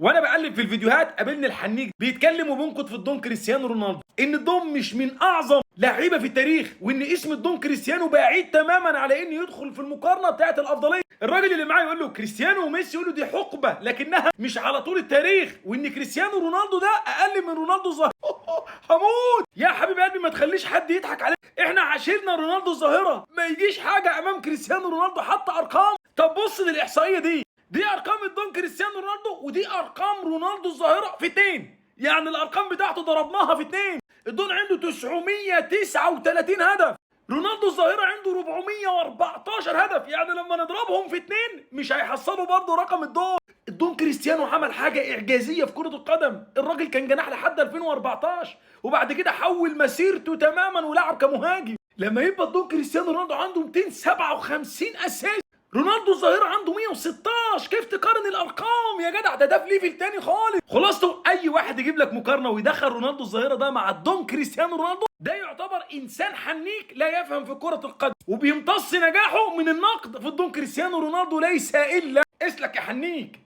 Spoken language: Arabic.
وانا بقلب في الفيديوهات قابلني الحنيك بيتكلم وبينقد في الدون كريستيانو رونالدو ان الدون مش من اعظم لعيبه في التاريخ، وان اسم الدون كريستيانو بعيد تماما على انه يدخل في المقارنه بتاعه الافضليه. الراجل اللي معاه يقول له كريستيانو وميسي، يقول له دي حقبه لكنها مش على طول التاريخ، وان كريستيانو رونالدو ده اقل من رونالدو الظاهره. هموت يا حبيب قلبي، ما تخليش حد يضحك عليك، احنا عاشرنا رونالدو الظاهره، ما يجيش حاجه امام كريستيانو رونالدو حتى ارقام. طب بص للاحصائيه دي ارقام الدون كريستيانو رونالدو، ودي ارقام رونالدو الظاهره في اتنين، يعني الارقام بتاعته ضربناها في اتنين. الدون عنده 939 هدف، رونالدو الظاهره عنده 414 هدف، يعني لما نضربهم في اتنين مش هيحصلوا برضه رقم الدون. الدون كريستيانو عمل حاجه اعجازيه في كره القدم، الراجل كان جناح لحد 2014 وبعد كده حول مسيرته تماما ولعب كمهاجم. لما يبقى الدون كريستيانو رونالدو عنده 257 اسيست، رونالدو الظاهره عنده 116، كيف تقارن الارقام يا جدع؟ ده في ليفل تاني خالص. خلاصته اي واحد يجيب لك مقارنه ويدخل رونالدو الظاهره ده مع الدون كريستيانو رونالدو، ده يعتبر انسان حنيك لا يفهم في كره القدم، وبيمتص نجاحه من النقد في الدون كريستيانو رونالدو ليس الا اسلك يا حنيك.